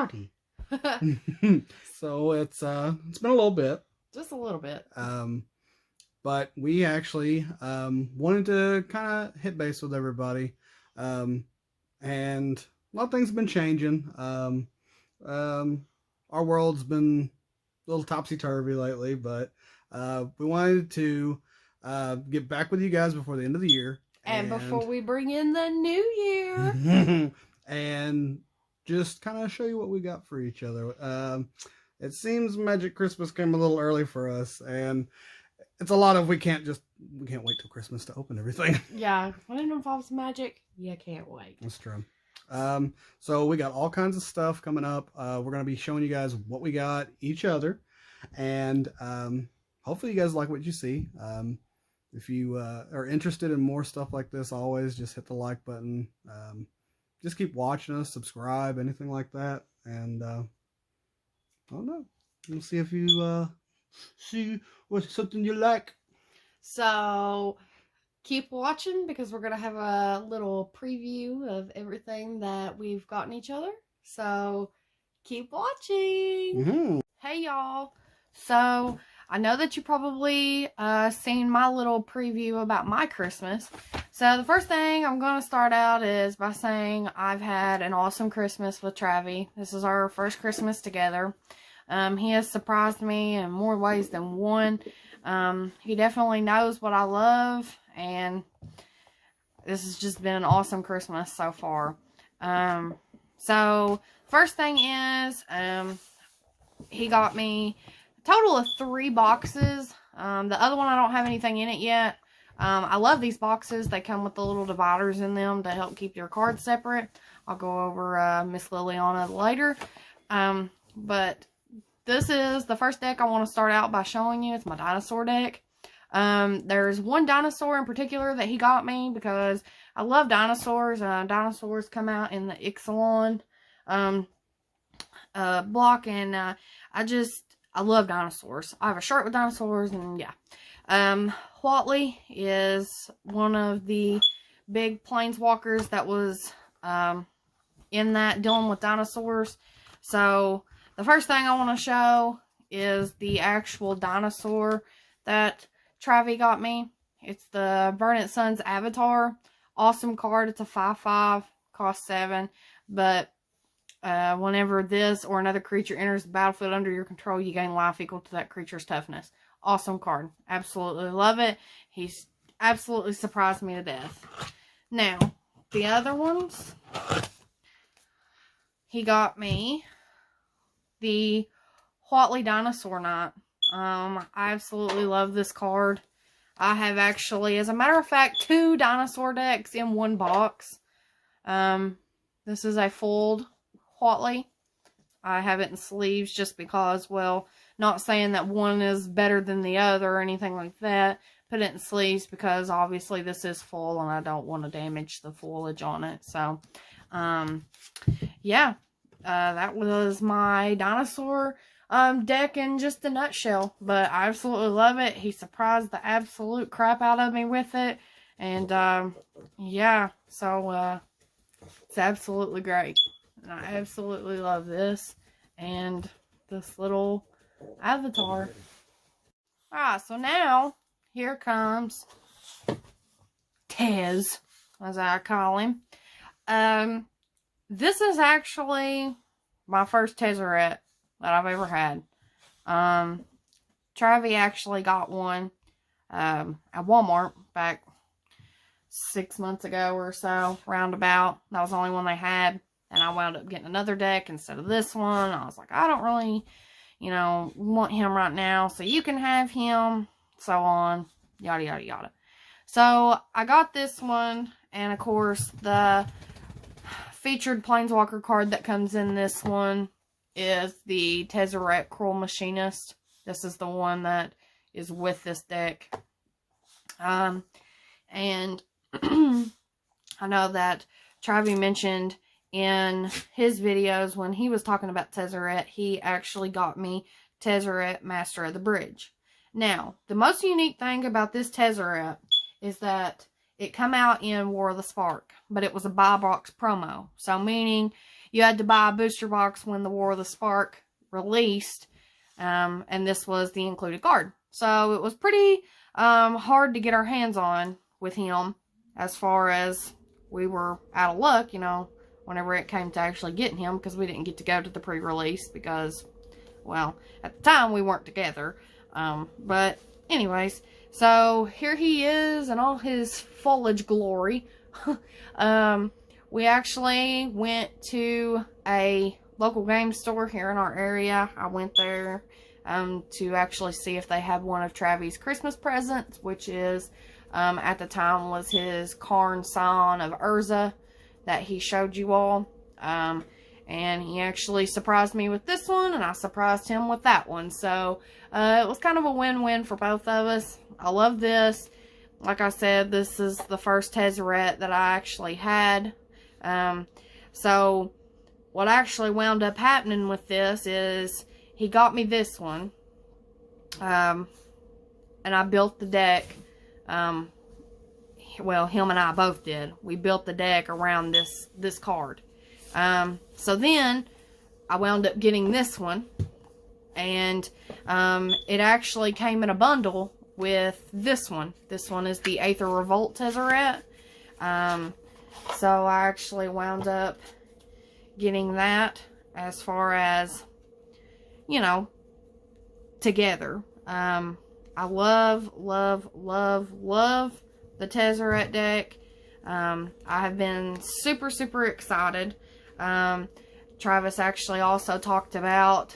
howdy. So it's been a little bit. Just a little bit. But we actually wanted to kind of hit base with everybody. And a lot of things have been changing. Our world's been a little topsy-turvy lately, but we wanted to get back with you guys before the end of the year. And before we bring in the new year. And just kind of show you what we got for each other. It seems Magic Christmas came a little early for us, and it's a lot of we can't wait till Christmas to open everything. Yeah, when it involves magic, you can't wait. That's true. So we got all kinds of stuff coming up. We're going to be showing you guys what we got each other, and hopefully you guys like what you see. If you are interested in more stuff like this, always just hit the like button. Just keep watching us, subscribe, anything like that, and I don't know. We'll see if you see what's something you like. So keep watching, because we're gonna have a little preview of everything that we've gotten each other. So keep watching. Hey y'all, so I know that you probably seen my little preview about my Christmas. So the first thing I'm going to start out is by saying I've had an awesome Christmas with Travi. This is our first Christmas together. He has surprised me in more ways than one. He definitely knows what I love, and this has just been an awesome Christmas so far. So first thing is, he got me a total of 3 boxes. The other one I don't have anything in it yet. I love these boxes. They come with the little dividers in them to help keep your cards separate. I'll go over Miss Liliana later. But this is the first deck I want to start out by showing you. It's my Dinosaur deck. There's one dinosaur in particular that he got me because I love dinosaurs. Dinosaurs come out in the Ixalan block, and I love dinosaurs. I have a shirt with dinosaurs, and yeah. Whatley is one of the big planeswalkers that was in that dealing with dinosaurs. So the first thing I want to show is the actual dinosaur that Travi got me. It's the Verdant Suns Avatar. Awesome card. It's a 5/5, cost 7, but whenever this or another creature enters the battlefield under your control, you gain life equal to that creature's toughness. Awesome card. Absolutely love it. He's absolutely surprised me to death. Now, the other ones, he got me the Whatley Dinosaur Knight. I absolutely love this card. I have actually, as a matter of fact, 2 dinosaur decks in one box. This is a fold Whatley. I have it in sleeves just because, well, not saying that one is better than the other or anything like that. Put it in sleeves because obviously this is full and I don't want to damage the foliage on it. So, yeah, that was my dinosaur deck in just a nutshell. But I absolutely love it. He surprised the absolute crap out of me with it. And, yeah, so it's absolutely great. And I absolutely love this and this little avatar. Alright, so now here comes Tez, as I call him. This is actually my first Deseret that I've ever had. Travi actually got one at Walmart back 6 months ago or so, roundabout. That was the only one they had, and I wound up getting another deck instead of this one. I was like, I don't really, you know, want him right now, so you can have him, so on, yada, yada, yada. So, I got this one, and of course, the featured Planeswalker card that comes in this one is the Deseret Cruel Machinist. This is the one that is with this deck. And I know that Travi mentioned in his videos when he was talking about Deseret, he actually got me Deseret Master of the Bridge. Now, the most unique thing about this Deseret is that it come out in War of the Spark, but it was a buy box promo. So meaning you had to buy a booster box when the War of the Spark released. And this was the included card. So it was pretty hard to get our hands on with him, as far as we were out of luck, you know, whenever it came to actually getting him, because we didn't get to go to the pre-release because, well, at the time we weren't together. But anyways, so here he is in all his foliage glory. We actually went to a local game store here in our area. I went there to actually see if they had one of Travis' Christmas presents, which is, at the time, was his Karn Scion of Urza that he showed you all. And he actually surprised me with this one, and I surprised him with that one. So, it was kind of a win-win for both of us. I love this. Like I said, this is the first Deseret that I actually had. So, what actually wound up happening with this is he got me this one. And I built the deck. Well, him and I both did. We built the deck around this card. So then I wound up getting this one, and it actually came in a bundle with this one. This one is the Aether Revolt Deseret. So I actually wound up getting that, as far as, you know, together. I love the Deseret deck. I have been super excited. Travis actually also talked about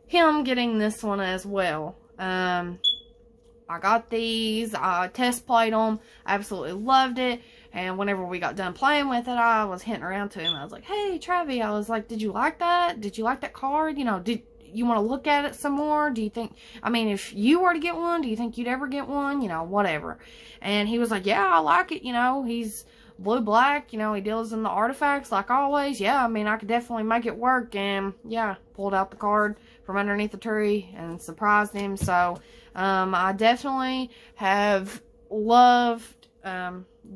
him getting this one as well. I got these, I test played them, I absolutely loved it, and whenever we got done playing with it, I was hinting around to him. I was like, hey, Travis, I was like, did you like that? Did you like that card? You know, did you want to look at it some more? Do you think, I mean, if you were to get one, do you think you'd ever get one? You know, whatever. And he was like, yeah, I like it, you know, he's blue-black, you know, he deals in the artifacts like always. Yeah, I mean, I could definitely make it work. And yeah, pulled out the card from underneath the tree and surprised him. So I definitely have loved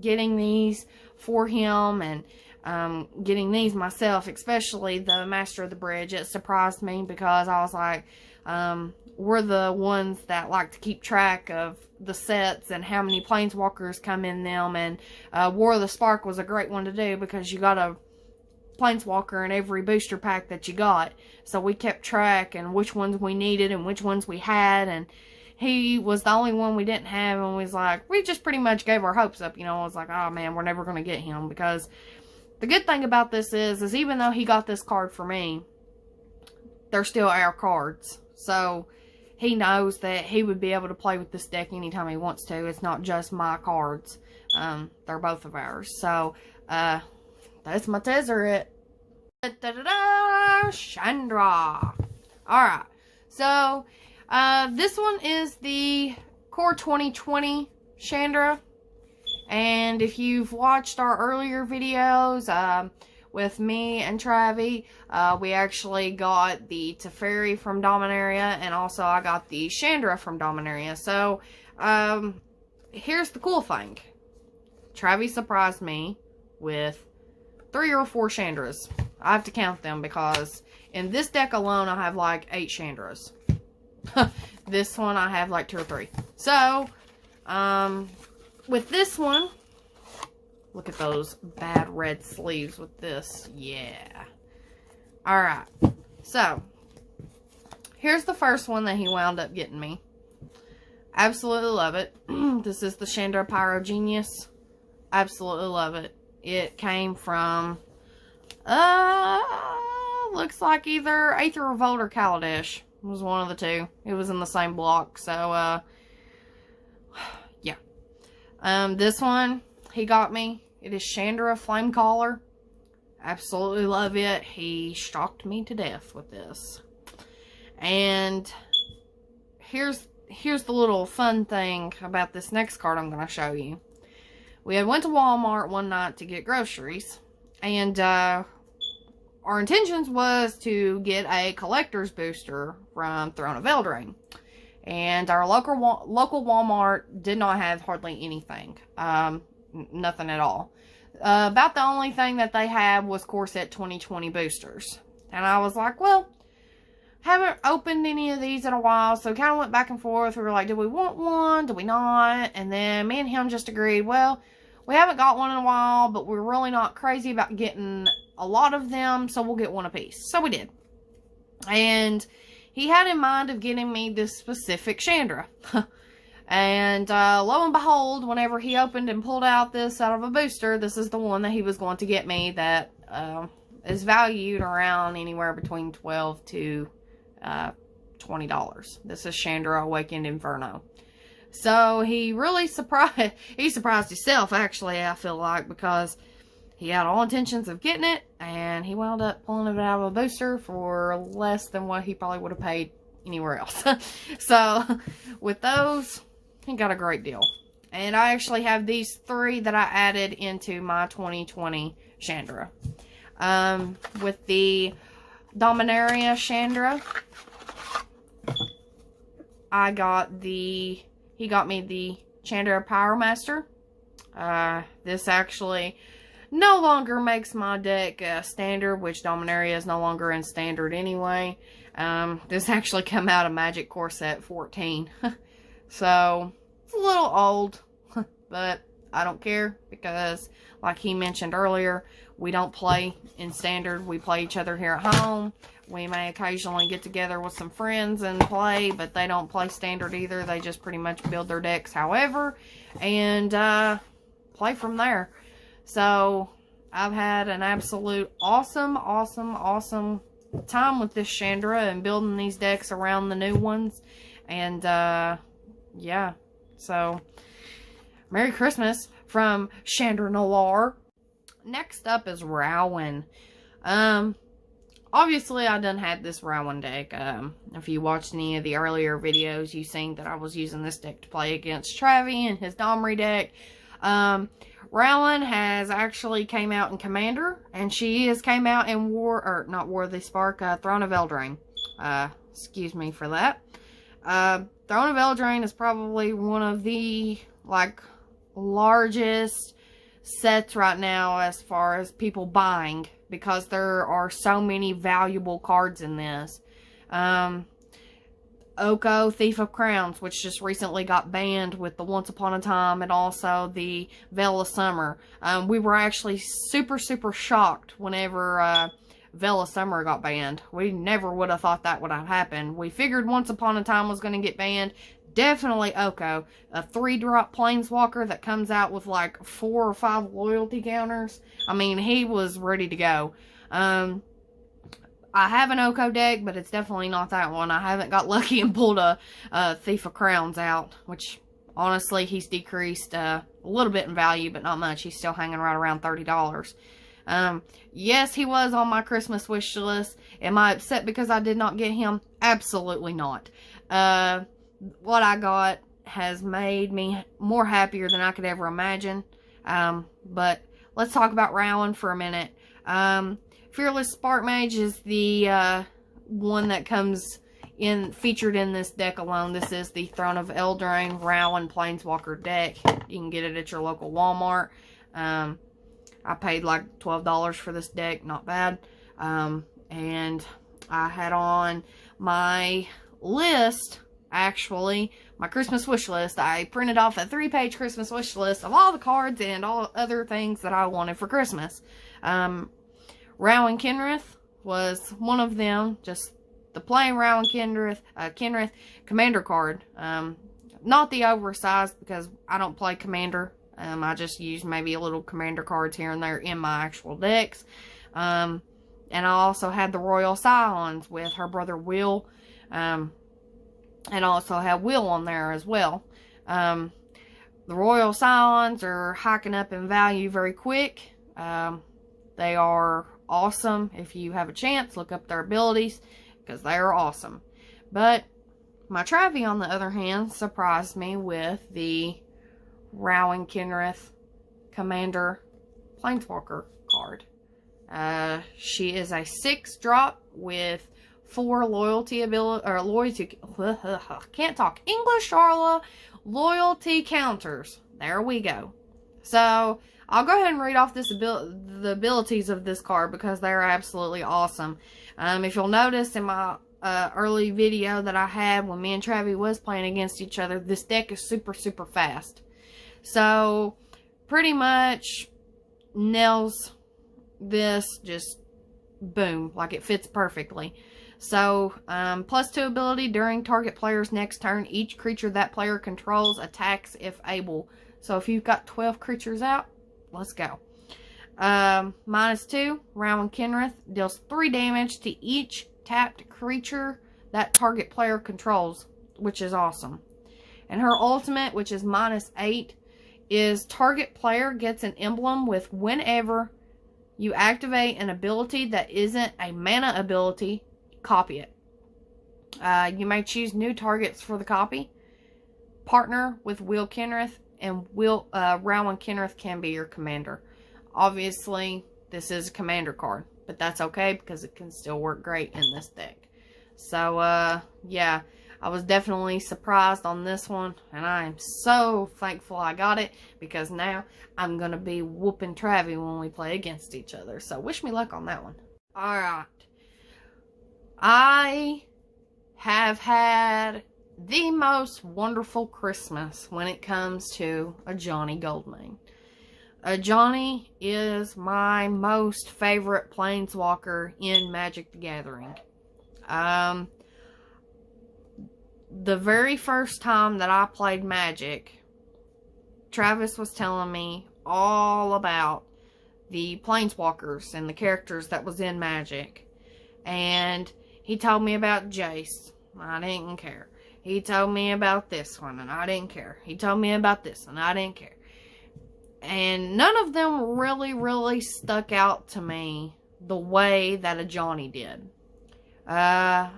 getting these for him, and getting these myself, especially the Master of the Bridge. It surprised me because I was like, we're the ones that like to keep track of the sets and how many planeswalkers come in them, and War of the Spark was a great one to do because you got a planeswalker in every booster pack that you got. So we kept track and which ones we needed and which ones we had, and he was the only one we didn't have, and we was like, we just pretty much gave our hopes up, you know. I was like, oh man, we're never going to get him. Because the good thing about this is even though he got this card for me, they're still our cards. So he knows that he would be able to play with this deck anytime he wants to. It's not just my cards. They're both of ours. So, that's my Deseret. Chandra. Alright. So, this one is the Core 2020 Chandra. And if you've watched our earlier videos, with me and Travi, we actually got the Teferi from Dominaria, and also I got the Chandra from Dominaria. So, here's the cool thing. Travi surprised me with 3 or 4 Chandras. I have to count them because in this deck alone I have like 8 Chandras. This one I have like 2 or 3. So, with this one, look at those bad red sleeves with this. Yeah. Alright. So, here's the first one that he wound up getting me. Absolutely love it. This is the Chandra Pyrogenius. Absolutely love it. It came from, looks like either Aether Revolt or Kaladesh. It was one of the two. It was in the same block. So, yeah. This one, he got me. It is Chandra Flamecaller. Absolutely love it. He shocked me to death with this. And here's the little fun thing about this next card I'm going to show you. We had went to Walmart one night to get groceries, and our intentions was to get a collector's booster from Throne of Eldraine. And our local Walmart did not have hardly anything. Nothing at all. About the only thing that they had was core set 2020 boosters. And I was like, well, haven't opened any of these in a while, so kind of went back and forth. We were like, do we want one? Do we not? And then me and him just agreed, well, we haven't got one in a while, but we're really not crazy about getting a lot of them, so we'll get one apiece. So we did. And he had in mind of getting me this specific Chandra. And lo and behold, whenever he opened and pulled out this out of a booster, this is the one that he was going to get me that is valued around anywhere between $12 to $20. This is Chandra Awakened Inferno. So he really surprised himself, actually, I feel like, because he had all intentions of getting it, and he wound up pulling it out of a booster for less than what he probably would have paid anywhere else. So with those, he got a great deal. And I actually have these 3 that I added into my 2020 Chandra. With the Dominaria Chandra, he got me the Chandra Power Master. This actually no longer makes my deck standard, which Dominaria is no longer in standard anyway. This actually came out of Magic Core Set 14. So, it's a little old, but I don't care because, like he mentioned earlier, we don't play in standard. We play each other here at home. We may occasionally get together with some friends and play, but they don't play standard either. They just pretty much build their decks however and play from there. So, I've had an absolute awesome time with this Chandra and building these decks around the new ones. And, yeah. So, Merry Christmas from Chandra Noir. Next up is Rowan. Obviously, I done had this Rowan deck. If you watched any of the earlier videos, you seen that I was using this deck to play against Travi and his Domri deck. Rowan has actually came out in Commander, and she has came out in Throne of Eldraine. Excuse me for that. Throne of Eldraine is probably one of the, largest sets right now as far as people buying, because there are so many valuable cards in this. Oko, Thief of Crowns, which just recently got banned with the Once Upon a Time, and also the Veil of Summer. We were actually super shocked whenever Veil of Summer got banned. We never would have thought that would have happened. We figured Once Upon a Time was going to get banned. Definitely Oko, a 3-drop Planeswalker that comes out with 4 or 5 loyalty counters. I mean, he was ready to go. I have an Oko deck, but it's definitely not that one. I haven't got lucky and pulled a Thief of Crowns out, which, honestly, he's decreased a little bit in value, but not much. He's still hanging right around $30. Yes, he was on my Christmas wish list. Am I upset because I did not get him? Absolutely not. What I got has made me more happier than I could ever imagine. But let's talk about Rowan for a minute. Fearless Spark Mage is the one that comes featured in this deck alone. This is the Throne of Eldraine Rowan Planeswalker deck. You can get it at your local Walmart. I paid $12 for this deck, not bad. And I had on my list, actually, my Christmas wish list. I printed off a 3-page Christmas wish list of all the cards and all other things that I wanted for Christmas. Rowan Kenrith was one of them, just the plain Rowan Kenrith Commander card. Not the oversized, because I don't play Commander. I just use maybe a little Commander cards here and there in my actual decks. And I also had the Royal Scions with her brother Will. And also have Will on there as well. The Royal Scions are hiking up in value very quick. They are awesome. If you have a chance, look up their abilities, because they are awesome. But my Travi, on the other hand, surprised me with the Rowan Kenrith Commander Planeswalker card. She is a 6-drop with 4 loyalty can't talk English, Charla. Loyalty counters. There we go. So I'll go ahead and read off the abilities of this card because they're absolutely awesome. If you'll notice in my early video that I had when me and Travi was playing against each other, this deck is super, super fast. So pretty much nails this, just boom, like it fits perfectly. So, +2 ability during target player's next turn. Each creature that player controls attacks if able. So if you've got 12 creatures out, let's go. -2, Rowan Kenrith deals 3 damage to each tapped creature that target player controls, which is awesome. And her ultimate, which is -8, is target player gets an emblem with whenever you activate an ability that isn't a mana ability, copy it. You may choose new targets for the copy. Partner with Will Kenrith, and Rowan Kenrith can be your commander. Obviously, this is a commander card, but that's okay because it can still work great in this deck. So, yeah, I was definitely surprised on this one, and I am so thankful I got it because now I'm going to be whooping Travi when we play against each other. So, wish me luck on that one. Alright. I have had the most wonderful Christmas when it comes to a Johnny Goldmane. Johnny is my most favorite planeswalker in Magic the Gathering. The very first time that I played Magic, Travis was telling me all about the planeswalkers and the characters that was in Magic. And he told me about Jace. I didn't care. He told me about this one, and I didn't care. He told me about this, and I didn't care. And none of them really stuck out to me the way that a Johnny did. I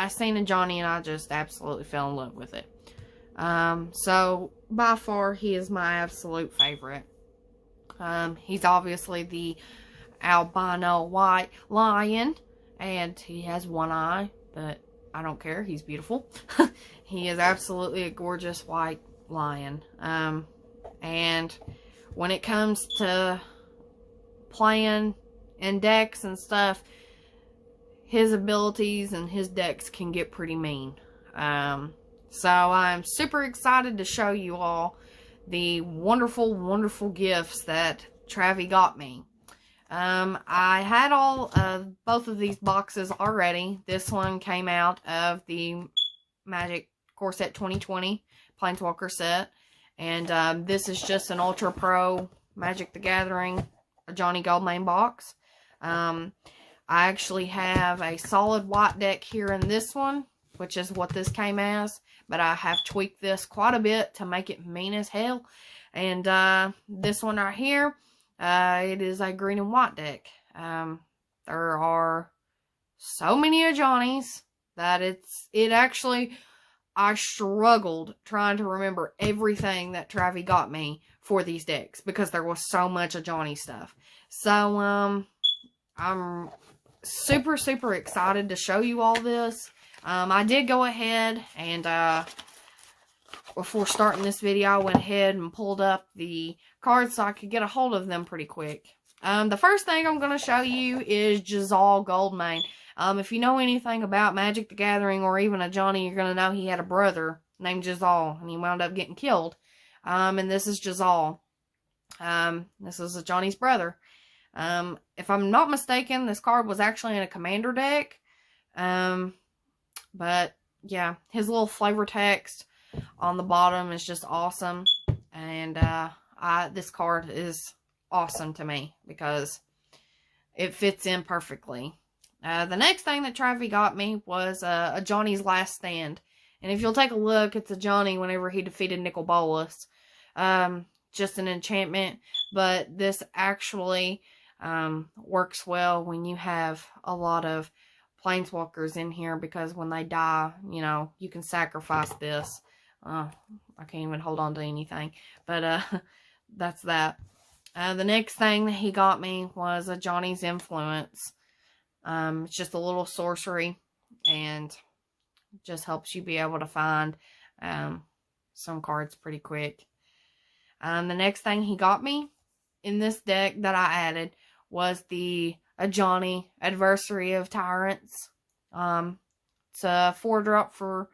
seen a Johnny, and I just absolutely fell in love with it. So, by far, he is my absolute favorite. He's obviously the albino white lion. And he has one eye, but I don't care. He's beautiful. He is absolutely a gorgeous white lion. And when it comes to playing in decks and stuff, his abilities and his decks can get pretty mean. So I'm super excited to show you all the wonderful, wonderful gifts that Travi got me. I had all of both of these boxes already. This one came out of the Magic Core Set 2020 Planeswalker set. And this is just an Ultra Pro Magic the Gathering Johnny Goldmane box. I actually have a solid white deck here in this one, which is what this came as. But I have tweaked this quite a bit to make it mean as hell. And this one right here, it is a green and white deck. There are so many of Johnny's that it actually, I struggled trying to remember everything that Travi got me for these decks because there was so much of Johnny stuff. So, I'm super, super excited to show you all this. I did go ahead and, before starting this video, I went ahead and pulled up the cards so I could get a hold of them pretty quick. The first thing I'm going to show you is Deseret Goldmane. If you know anything about Magic the Gathering or even a Johnny, you're going to know he had a brother named Deseret, and he wound up getting killed. And this is Deseret. This is Johnny's brother. If I'm not mistaken, this card was actually in a commander deck. But, yeah, his little flavor text on the bottom is just awesome. And, this card is awesome to me because it fits in perfectly. The next thing that Travi got me was a Johnny's Last Stand. And if you'll take a look, it's a Johnny whenever he defeated Nicol Bolas. Just an enchantment. But this actually works well when you have a lot of planeswalkers in here because when they die, you know, you can sacrifice this. I can't even hold on to anything. But that's that. The next thing that he got me was a Johnny's Influence. It's just a little sorcery and just helps you be able to find some cards pretty quick. The next thing he got me in this deck that I added was the Johnny Adversary of Tyrants. It's a 4-drop for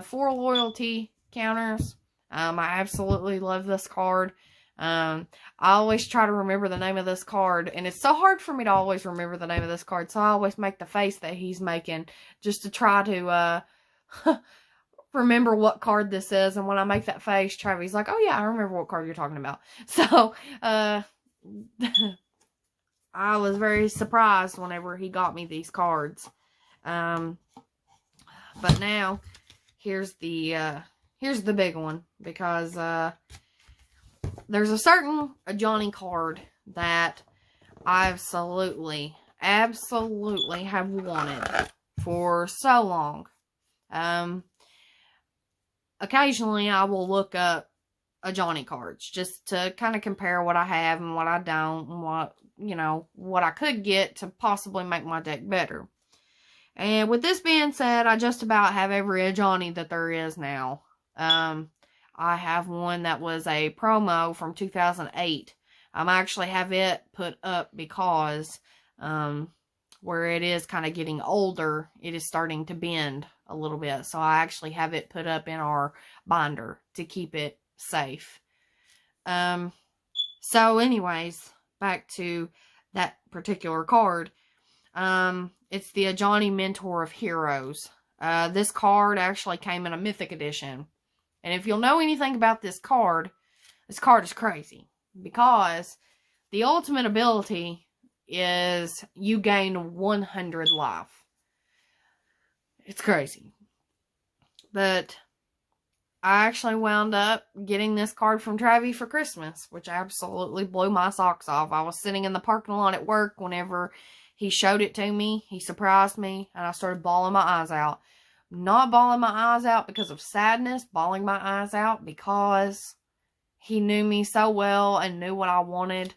4 loyalty counters. I absolutely love this card. I always try to remember the name of this card, and it's so hard for me to always remember the name of this card, so I always make the face that he's making just to try to remember what card this is. And when I make that face, Travis like, oh yeah, I remember what card you're talking about. So I was very surprised whenever he got me these cards. But now here's the big one, because there's a certain Johnny card that I absolutely have wanted for so long. Occasionally I will look up a Johnny cards just to kind of compare what I have and what I don't, and what I could get to possibly make my deck better. And with this being said, I just about have every Johnny that there is now. I have one that was a promo from 2008. I actually have it put up because where it is kind of getting older, it is starting to bend a little bit. So I actually have it put up in our binder to keep it safe. So anyways, back to that particular card. It's the Johnny Mentor of Heroes. This card actually came in a Mythic Edition. And if you'll know anything about this card is crazy. Because the ultimate ability is you gain 100 life. It's crazy. But I actually wound up getting this card from Travi for Christmas, which absolutely blew my socks off. I was sitting in the parking lot at work whenever he showed it to me. He surprised me, and I started bawling my eyes out. Not bawling my eyes out because of sadness, bawling my eyes out because he knew me so well and knew what I wanted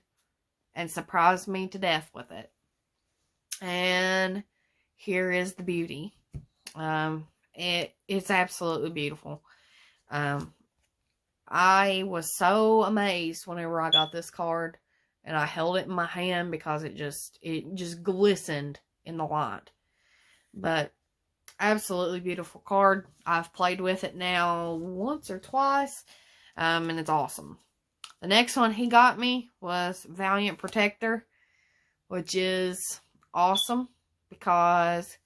and surprised me to death with it. And here is the beauty. It's absolutely beautiful. I was so amazed whenever I got this card, and I held it in my hand because it just glistened in the light. But absolutely beautiful card. I've played with it now once or twice, and it's awesome. The next one he got me was Valiant Protector, which is awesome because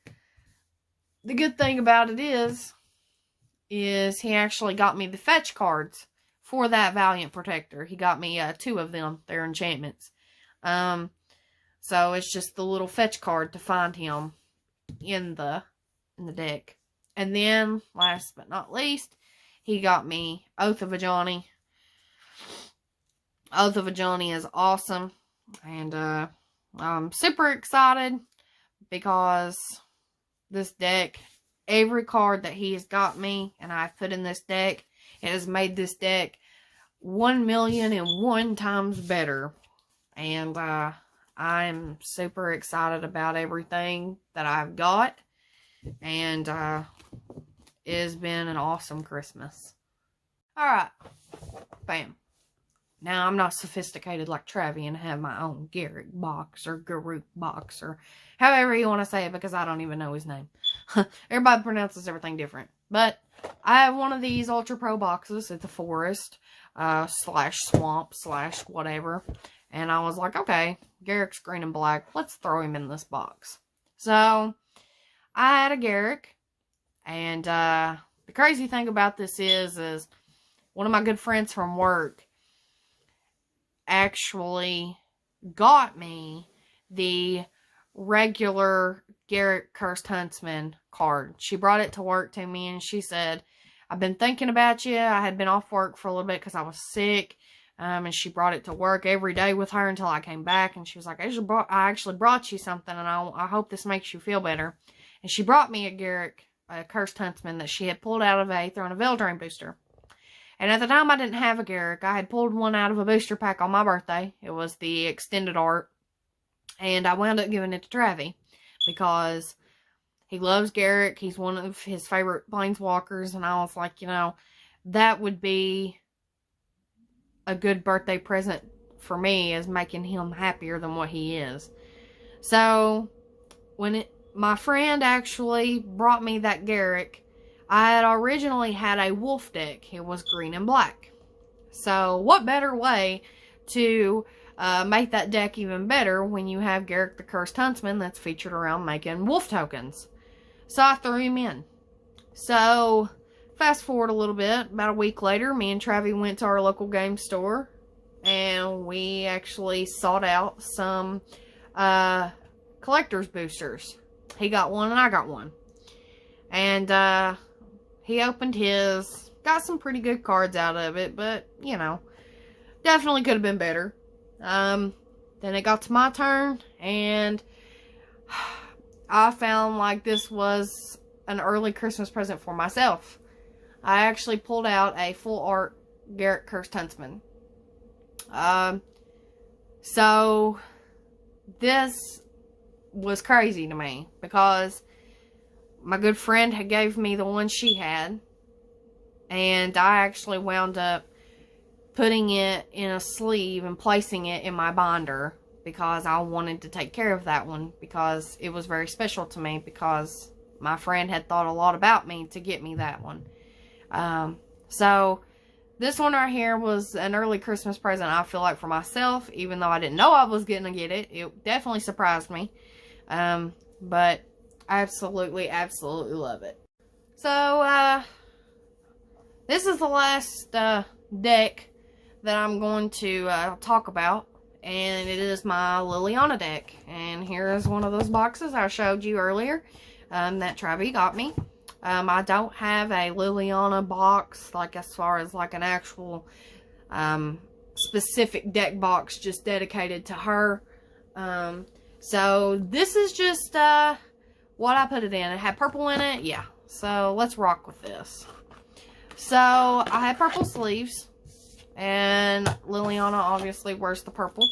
the good thing about it is he actually got me the fetch cards for that Valiant Protector. He got me 2 of them. They're enchantments. So it's just the little fetch card to find him in the deck. And then, last but not least, he got me Oath of a Johnny. Oath of a Johnny is awesome. And I'm super excited because this deck, every card that he has got me and I've put in this deck, it has made this deck 1,000,001 times better. And I'm super excited about everything that I've got. And it has been an awesome Christmas. Alright. Bam. Now, I'm not sophisticated like Travi and have my own Garrick box or Garuk box or however you want to say it, because I don't even know his name. Everybody pronounces everything different. But I have one of these Ultra Pro boxes. It's a forest slash swamp slash whatever. And I was like, okay, Garrick's green and black. Let's throw him in this box. So I had a Garrick. And the crazy thing about this is one of my good friends from work actually got me the regular Garrick Cursed Huntsman card. She brought it to work to me and she said, I've been thinking about you. I had been off work for a little bit because I was sick. And she brought it to work every day with her until I came back. And she was like, I actually brought you something, and I hope this makes you feel better. And she brought me a Garrick Cursed Huntsman that she had pulled out of a Throne of Eldraine booster. And at the time, I didn't have a Garrick. I had pulled one out of a booster pack on my birthday. It was the extended art. And I wound up giving it to Travi because he loves Garrick. He's one of his favorite planeswalkers. And I was like, that would be a good birthday present for me is making him happier than what he is. So, when my friend actually brought me that Garrick, I had originally had a wolf deck. It was green and black. So, what better way to make that deck even better when you have Garrick the Cursed Huntsman that's featured around making wolf tokens. So, I threw him in. So, fast forward a little bit, about a week later, me and Travi went to our local game store, and we actually sought out some collector's boosters. He got one and I got one. And he opened his, got some pretty good cards out of it, but, you know, definitely could have been better. Then it got to my turn, and I found like this was an early Christmas present for myself. I actually pulled out a full art Garrick Cursed Huntsman. So this was crazy to me because my good friend had gave me the one she had, and I actually wound up putting it in a sleeve and placing it in my binder because I wanted to take care of that one because it was very special to me because my friend had thought a lot about me to get me that one. So this one right here was an early Christmas present, I feel like, for myself, even though I didn't know I was going to get it. It definitely surprised me. But I absolutely love it. So, this is the last deck that I'm going to talk about, and it is my Liliana deck. And here is one of those boxes I showed you earlier that Travi got me. I don't have a Liliana box, like as far as like an actual specific deck box just dedicated to her. So this is just what I put it in. It had purple in it, yeah. So let's rock with this. So I had purple sleeves, and Liliana obviously wears the purple.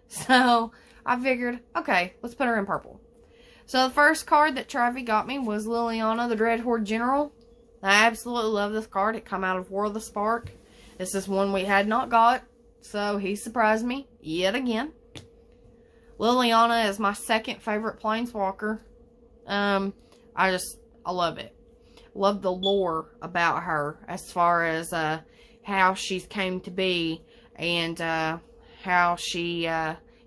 So I figured, okay, let's put her in purple. So the first card that Travi got me was Liliana, the Dreadhorde General. I absolutely love this card. It come out of War of the Spark. This is one we had not got, so he surprised me yet again. Liliana is my second favorite Planeswalker. I love it. Love the lore about her as far as how she's came to be and how she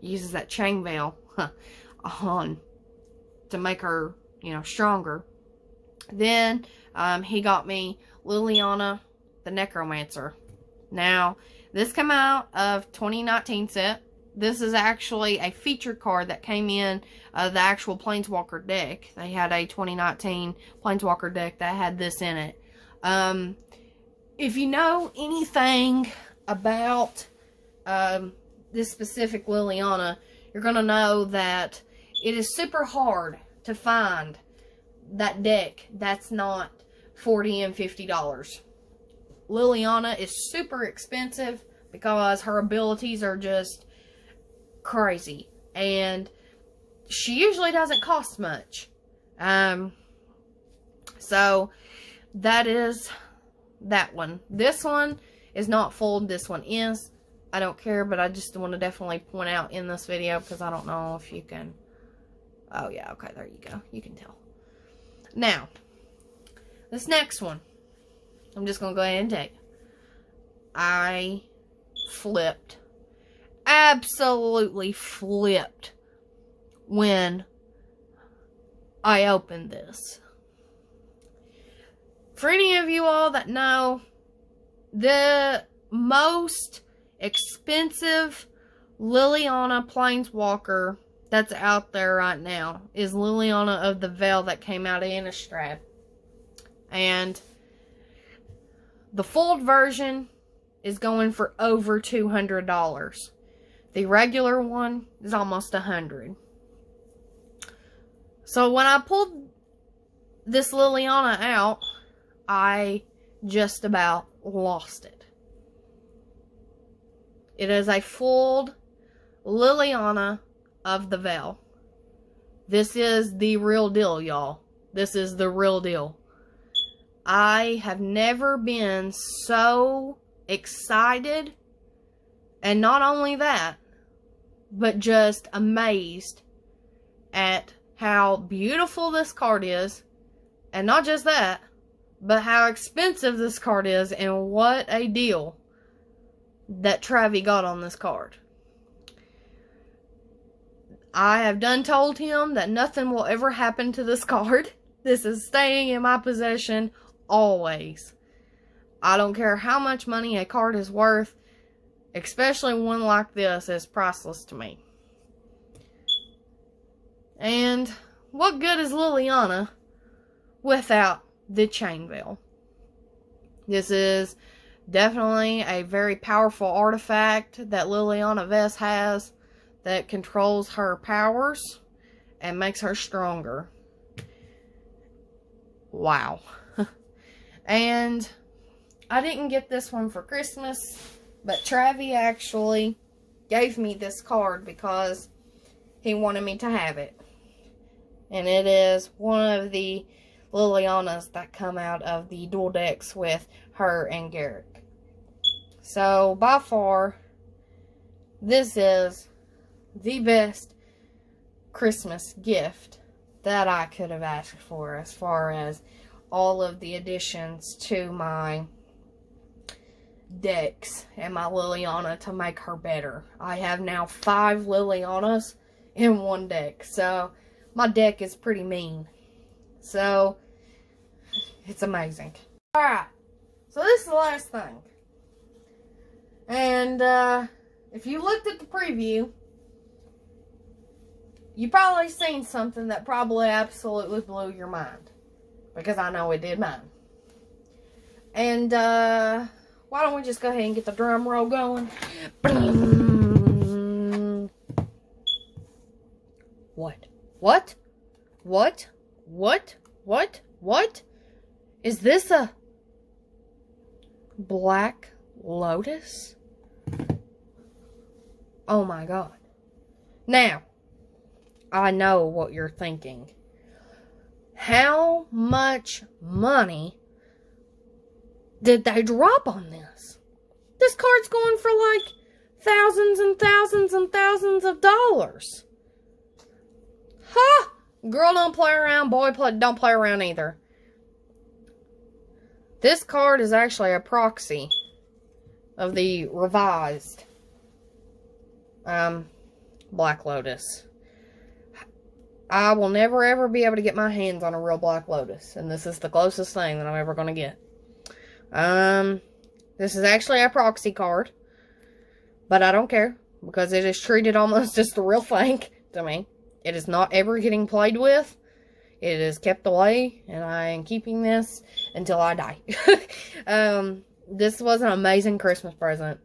uses that chain veil on to make her, you know, stronger. Then he got me Liliana, the Necromancer. Now, this came out of 2019 set. This is actually a featured card that came in the actual Planeswalker deck. They had a 2019 Planeswalker deck that had this in it. If you know anything about this specific Liliana, you're going to know that it is super hard to find that deck that's not $40 and $50. Liliana is super expensive because her abilities are just crazy, and she usually doesn't cost much. So that is that one. This one is not fold, this one is. I don't care, but I just want to definitely point out in this video because I don't know if you can. Oh yeah, okay, there you go. You can tell. Now, this next one, I'm just going to go ahead and take. I flipped. Absolutely flipped when I opened this. For any of you all that know, the most expensive Liliana Planeswalker that's out there right now is Liliana of the Veil that came out of Innistrad. And the fold version is going for over $200. The regular one is almost $100. So when I pulled this Liliana out, I just about lost it. It is a fold Liliana of the Veil. This is the real deal, y'all. This is the real deal. I have never been so excited And not only that, but just amazed at how beautiful this card is. And not just that, but how expensive this card is, and what a deal that Travi got on this card. I have done told him that nothing will ever happen to this card. This is staying in my possession always. I don't care how much money a card is worth, especially one like this is priceless to me. And what good is Liliana without the chain veil? This is definitely a very powerful artifact that Liliana Vess has that controls her powers and makes her stronger. Wow. And I didn't get this one for Christmas, but Travi actually gave me this card because he wanted me to have it. And it is one of the Lilianas that come out of the dual decks with her and Garrick. So, by far, this is the best Christmas gift that I could have asked for, as far as all of the additions to my decks and my Liliana to make her better. I have now 5 Lilianas in one deck, so my deck is pretty mean. So, it's amazing. Alright, so this is the last thing. And, if you looked at the preview, you probably seen something that probably absolutely blew your mind. Because I know it did mine. And, why don't we just go ahead and get the drum roll going? What? What? What? What? What? What? Is this a Black Lotus? Oh my god. Now, I know what you're thinking. How much money did they drop on this? This card's going for like thousands and thousands and thousands of dollars. Ha! Girl don't play around, boy don't play around either. This card is actually a proxy of the revised Black Lotus. I will never ever be able to get my hands on a real Black Lotus, and this is the closest thing that I'm ever going to get. This is actually a proxy card, but I don't care, because it is treated almost as the real thing to me. It is not ever getting played with. It is kept away, and I am keeping this until I die. This was an amazing Christmas present.